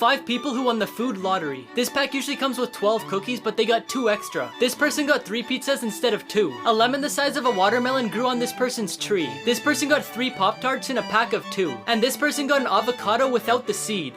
5 people who won the food lottery. This pack usually comes with 12 cookies, but they got 2 extra. This person got 3 pizzas instead of 2. A lemon the size of a watermelon grew on this person's tree. This person got 3 Pop-Tarts in a pack of 2. And this person got an avocado without the seed.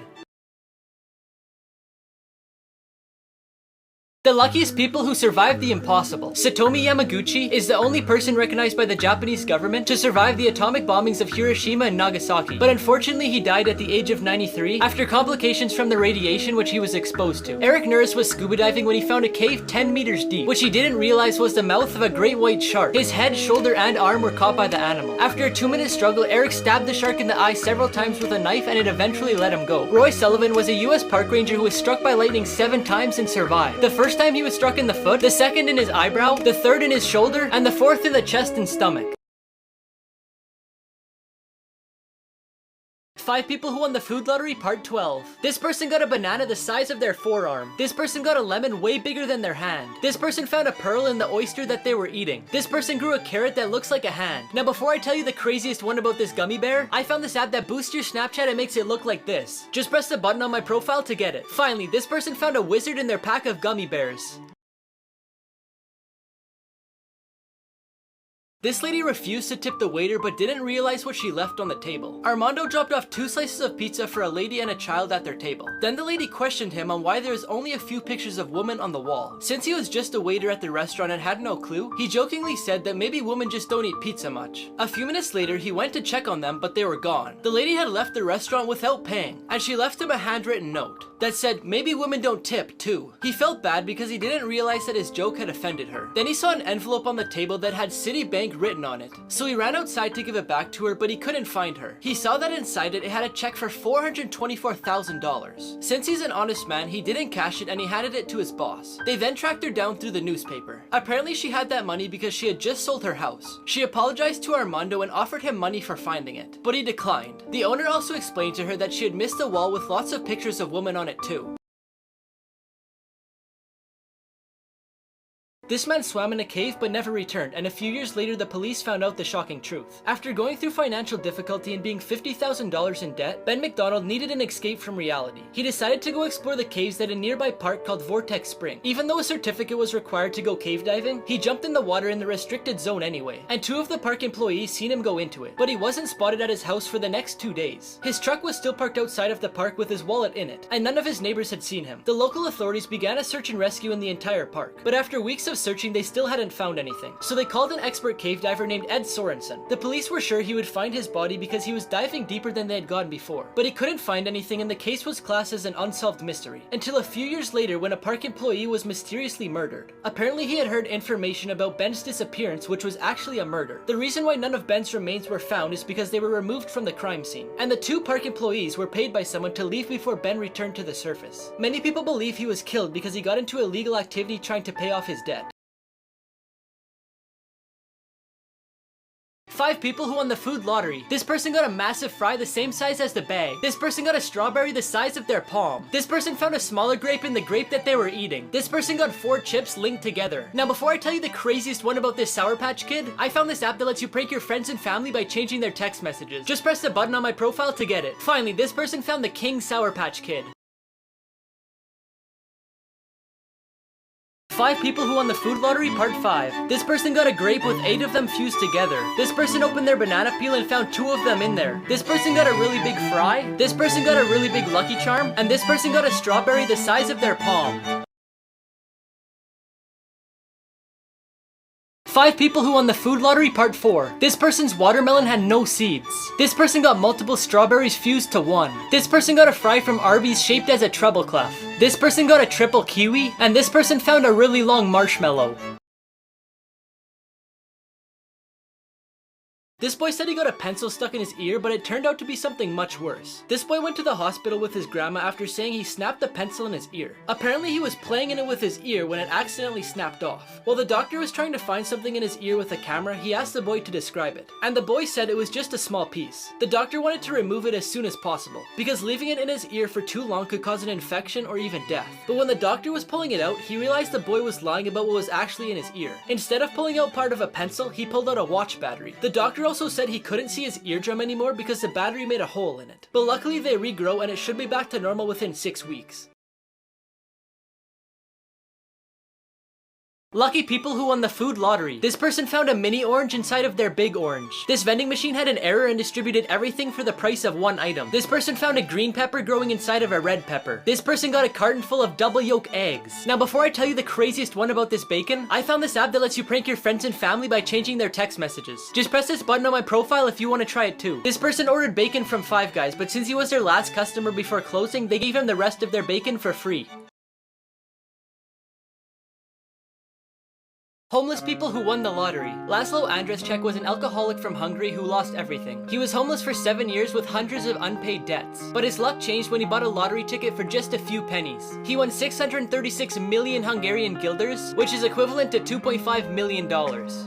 The luckiest people who survived the impossible. Satomi Yamaguchi is the only person recognized by the Japanese government to survive the atomic bombings of Hiroshima and Nagasaki. But unfortunately he died at the age of 93 after complications from the radiation which he was exposed to. Eric Norris was scuba diving when he found a cave 10 meters deep, which he didn't realize was the mouth of a great white shark. His head, shoulder, and arm were caught by the animal. After a 2-minute struggle, Eric stabbed the shark in the eye several times with a knife and it eventually let him go. Roy Sullivan was a US park ranger who was struck by lightning 7 times and survived. The first time he was struck in the foot, the second in his eyebrow, the third in his shoulder, and the fourth in the chest and stomach. 5 people who won the food lottery part 12. This person got a banana the size of their forearm. This person got a lemon way bigger than their hand. This person found a pearl in the oyster that they were eating. This person grew a carrot that looks like a hand. Now before I tell you the craziest one about this gummy bear, I found this app that boosts your Snapchat and makes it look like this. Just press the button on my profile to get it. Finally, this person found a wizard in their pack of gummy bears. This lady refused to tip the waiter but didn't realize what she left on the table. Armando dropped off 2 slices of pizza for a lady and a child at their table. Then the lady questioned him on why there was only a few pictures of women on the wall. Since he was just a waiter at the restaurant and had no clue, he jokingly said that maybe women just don't eat pizza much. A few minutes later, he went to check on them, but they were gone. The lady had left the restaurant without paying, and she left him a handwritten note that said maybe women don't tip too. He felt bad because he didn't realize that his joke had offended her. Then he saw an envelope on the table that had Citibank written on it. So he ran outside to give it back to her, but he couldn't find her. He saw that inside it had a check for $424,000. Since he's an honest man, he didn't cash it and he handed it to his boss. They then tracked her down through the newspaper. Apparently she had that money because she had just sold her house. She apologized to Armando and offered him money for finding it, but he declined. The owner also explained to her that she had missed a wall with lots of pictures of women on it too. This man swam in a cave but never returned, and a few years later the police found out the shocking truth. After going through financial difficulty and being $50,000 in debt, Ben McDonald needed an escape from reality. He decided to go explore the caves at a nearby park called Vortex Spring. Even though a certificate was required to go cave diving, he jumped in the water in the restricted zone anyway, and 2 of the park employees seen him go into it, but he wasn't spotted at his house for the next 2 days. His truck was still parked outside of the park with his wallet in it, and none of his neighbors had seen him. The local authorities began a search and rescue in the entire park, but after weeks of searching, they still hadn't found anything. So they called an expert cave diver named Ed Sorensen. The police were sure he would find his body because he was diving deeper than they had gone before, but he couldn't find anything and the case was classed as an unsolved mystery. Until a few years later when a park employee was mysteriously murdered. Apparently he had heard information about Ben's disappearance, which was actually a murder. The reason why none of Ben's remains were found is because they were removed from the crime scene, and the 2 park employees were paid by someone to leave before Ben returned to the surface. Many people believe he was killed because he got into illegal activity trying to pay off his debt. 5 people who won the food lottery. This person got a massive fry the same size as the bag. This person got a strawberry the size of their palm. This person found a smaller grape in the grape that they were eating. This person got 4 chips linked together. Now before I tell you the craziest one about this Sour Patch Kid, I found this app that lets you prank your friends and family by changing their text messages. Just press the button on my profile to get it. Finally, this person found the King Sour Patch Kid. 5 people who won the food lottery part 5. This person got a grape with 8 of them fused together. This person opened their banana peel and found 2 of them in there. This person got a really big fry. This person got a really big Lucky Charm. And this person got a strawberry the size of their palm. 5 people who won the food lottery part 4. This person's watermelon had no seeds. This person got multiple strawberries fused to 1. This person got a fry from Arby's shaped as a treble clef. This person got a triple kiwi, and this person found a really long marshmallow. This boy said he got a pencil stuck in his ear, but it turned out to be something much worse. This boy went to the hospital with his grandma after saying he snapped the pencil in his ear. Apparently he was playing in it with his ear when it accidentally snapped off. While the doctor was trying to find something in his ear with a camera, he asked the boy to describe it. And the boy said it was just a small piece. The doctor wanted to remove it as soon as possible, because leaving it in his ear for too long could cause an infection or even death. But when the doctor was pulling it out, he realized the boy was lying about what was actually in his ear. Instead of pulling out part of a pencil, he pulled out a watch battery. The doctor also also said he couldn't see his eardrum anymore because the battery made a hole in it. But luckily they regrow and it should be back to normal within 6 weeks. Lucky people who won the food lottery. This person found a mini orange inside of their big orange. This vending machine had an error and distributed everything for the price of one item. This person found a green pepper growing inside of a red pepper. This person got a carton full of double yolk eggs. Now before I tell you the craziest one about this bacon, I found this app that lets you prank your friends and family by changing their text messages. Just press this button on my profile if you want to try it too. This person ordered bacon from Five Guys, but since he was their last customer before closing, they gave him the rest of their bacon for free. Homeless people who won the lottery. Laszlo Andreszczak was an alcoholic from Hungary who lost everything. He was homeless for 7 years with hundreds of unpaid debts. But his luck changed when he bought a lottery ticket for just a few pennies. He won 636 million Hungarian guilders, which is equivalent to $2.5 million.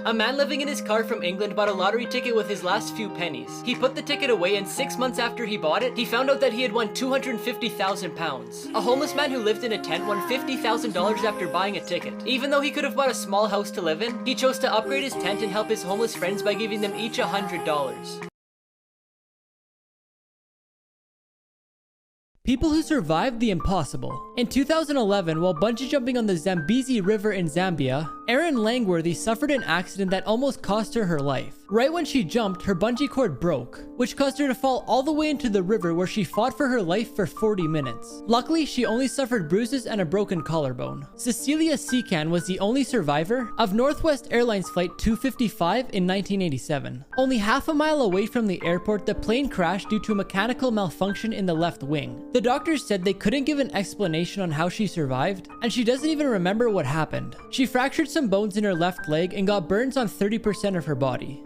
A man living in his car from England bought a lottery ticket with his last few pennies. He put the ticket away and 6 months after he bought it, he found out that he had won £250,000. A homeless man who lived in a tent won $50,000 after buying a ticket. Even though he could have bought a small house to live in, he chose to upgrade his tent and help his homeless friends by giving them each $100. People who survived the impossible. In 2011, while bungee jumping on the Zambezi River in Zambia, Erin Langworthy suffered an accident that almost cost her her life. Right when she jumped, her bungee cord broke, which caused her to fall all the way into the river where she fought for her life for 40 minutes. Luckily, she only suffered bruises and a broken collarbone. Cecilia Secan was the only survivor of Northwest Airlines Flight 255 in 1987. Only half a mile away from the airport, the plane crashed due to a mechanical malfunction in the left wing. The doctors said they couldn't give an explanation on how she survived, and she doesn't even remember what happened. She fractured some bones in her left leg and got burns on 30% of her body.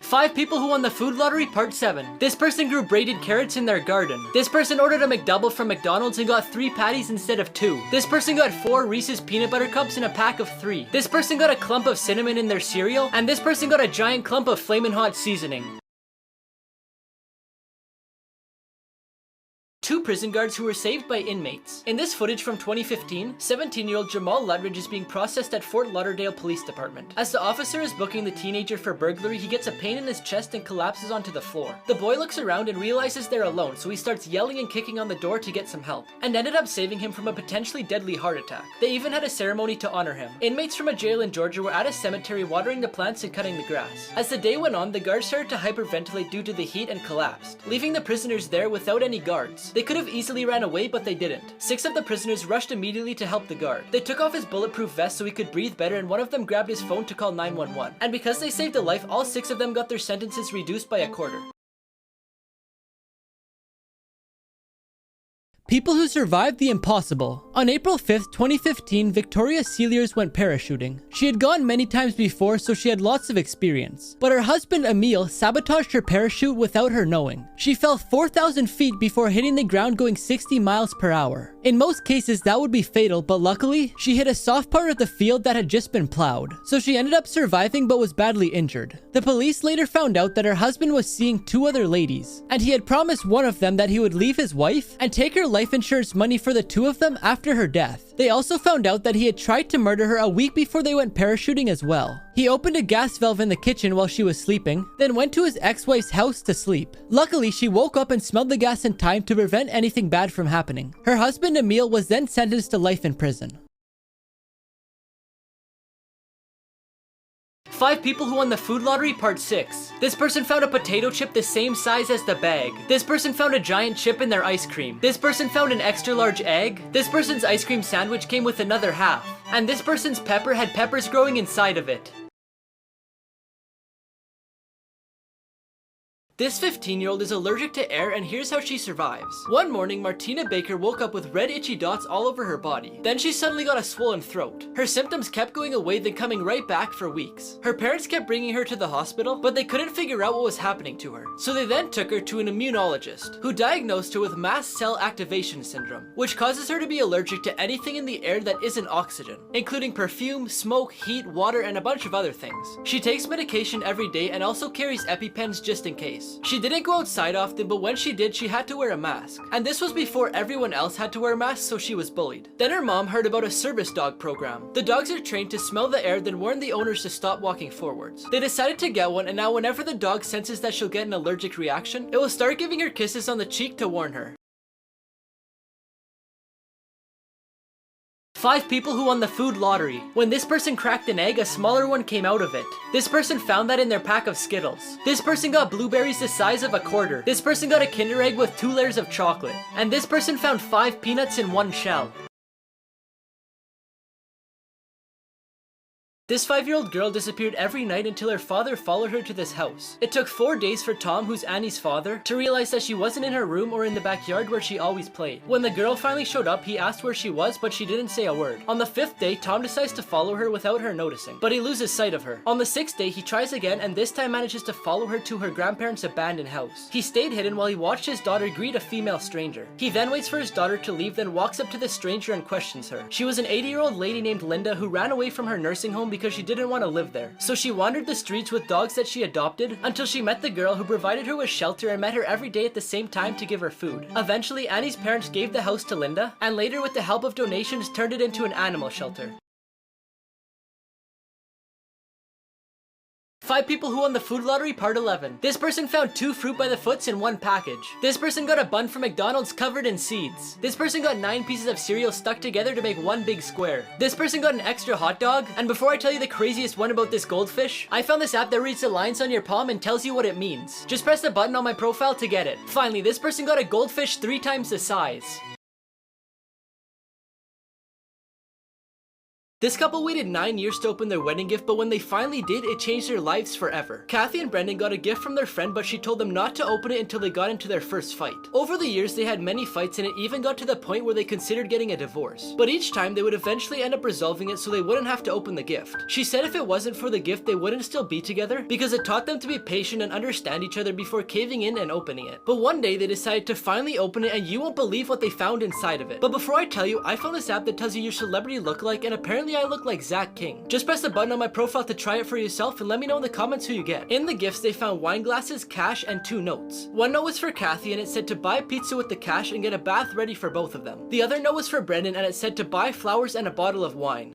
5 people who won the food lottery part 7. This person grew braided carrots in their garden. This person ordered a McDouble from McDonald's and got 3 patties instead of 2. This person got 4 Reese's peanut butter cups in a pack of 3. This person got a clump of cinnamon in their cereal, and this person got a giant clump of Flamin' Hot seasoning. 2 prison guards who were saved by inmates. In this footage from 2015, 17-year-old Jamal Luttridge is being processed at Fort Lauderdale Police Department. As the officer is booking the teenager for burglary, he gets a pain in his chest and collapses onto the floor. The boy looks around and realizes they're alone, so he starts yelling and kicking on the door to get some help, and ended up saving him from a potentially deadly heart attack. They even had a ceremony to honor him. Inmates from a jail in Georgia were at a cemetery watering the plants and cutting the grass. As the day went on, the guards started to hyperventilate due to the heat and collapsed, leaving the prisoners there without any guards. They could have easily ran away, but they didn't. 6 of the prisoners rushed immediately to help the guard. They took off his bulletproof vest so he could breathe better, and one of them grabbed his phone to call 911. And because they saved a life, all 6 of them got their sentences reduced by a quarter. People who survived the impossible. On April 5th, 2015, Victoria Sealiers went parachuting. She had gone many times before, so she had lots of experience. But her husband, Emil, sabotaged her parachute without her knowing. She fell 4,000 feet before hitting the ground going 60 miles per hour. In most cases, that would be fatal, but luckily, she hit a soft part of the field that had just been plowed. So she ended up surviving but was badly injured. The police later found out that her husband was seeing 2 other ladies, and he had promised one of them that he would leave his wife and take her life insurance money for the 2 of them after her death. They also found out that he had tried to murder her a week before they went parachuting as well. He opened a gas valve in the kitchen while she was sleeping, then went to his ex-wife's house to sleep. Luckily, she woke up and smelled the gas in time to prevent anything bad from happening. Her husband, Emil, was then sentenced to life in prison. 5 people who won the food lottery part 6. This person found a potato chip the same size as the bag. This person found a giant chip in their ice cream. This person found an extra large egg. This person's ice cream sandwich came with another half. And this person's pepper had peppers growing inside of it. This 15-year-old is allergic to air, and here's how she survives. One morning, Martina Baker woke up with red itchy dots all over her body. Then she suddenly got a swollen throat. Her symptoms kept going away, then coming right back for weeks. Her parents kept bringing her to the hospital, but they couldn't figure out what was happening to her. So they then took her to an immunologist, who diagnosed her with mast cell activation syndrome, which causes her to be allergic to anything in the air that isn't oxygen, including perfume, smoke, heat, water, and a bunch of other things. She takes medication every day and also carries EpiPens just in case. place. She didn't go outside often, but when she did, she had to wear a mask. And this was before everyone else had to wear masks, so she was bullied. Then her mom heard about a service dog program. The dogs are trained to smell the air, then warn the owners to stop walking forwards. They decided to get one, and now whenever the dog senses that she'll get an allergic reaction, it will start giving her kisses on the cheek to warn her. 5 people who won the food lottery. When this person cracked an egg, a smaller one came out of it. This person found that in their pack of Skittles. This person got blueberries the size of a quarter. This person got a Kinder Egg with 2 layers of chocolate. And this person found 5 peanuts in 1 shell. This 5-year-old girl disappeared every night until her father followed her to this house. It took 4 days for Tom, who's Annie's father, to realize that she wasn't in her room or in the backyard where she always played. When the girl finally showed up, he asked where she was, but she didn't say a word. On the 5th day, Tom decides to follow her without her noticing, but he loses sight of her. On the 6th day, he tries again and this time manages to follow her to her grandparents' abandoned house. He stayed hidden while he watched his daughter greet a female stranger. He then waits for his daughter to leave, then walks up to the stranger and questions her. She was an 80-year-old lady named Linda who ran away from her nursing home because she didn't want to live there. So she wandered the streets with dogs that she adopted until she met the girl who provided her with shelter and met her every day at the same time to give her food. Eventually, Annie's parents gave the house to Linda, and later with the help of donations turned it into an animal shelter. 5 people who won the food lottery, part 11. This person found 2 fruit by the foots in 1 package. This person got a bun from McDonald's covered in seeds. This person got 9 pieces of cereal stuck together to make 1 big square. This person got an extra hot dog. And before I tell you the craziest one about this goldfish, I found this app that reads the lines on your palm and tells you what it means. Just press the button on my profile to get it. Finally, this person got a goldfish 3 times the size. This couple waited 9 years to open their wedding gift, but when they finally did, it changed their lives forever. Kathy and Brendan got a gift from their friend, but she told them not to open it until they got into their first fight. Over the years, they had many fights, and it even got to the point where they considered getting a divorce. But each time, they would eventually end up resolving it so they wouldn't have to open the gift. She said if it wasn't for the gift, they wouldn't still be together because it taught them to be patient and understand each other before caving in and opening it. But one day, they decided to finally open it, and you won't believe what they found inside of it. But before I tell you, I found this app that tells you your celebrity lookalike, and apparently I look like Zach King. Just press the button on my profile to try it for yourself and let me know in the comments who you get. In the gifts, they found wine glasses, cash, and 2 notes. One note was for Kathy and it said to buy pizza with the cash and get a bath ready for both of them. The other note was for Brendan and it said to buy flowers and a bottle of wine.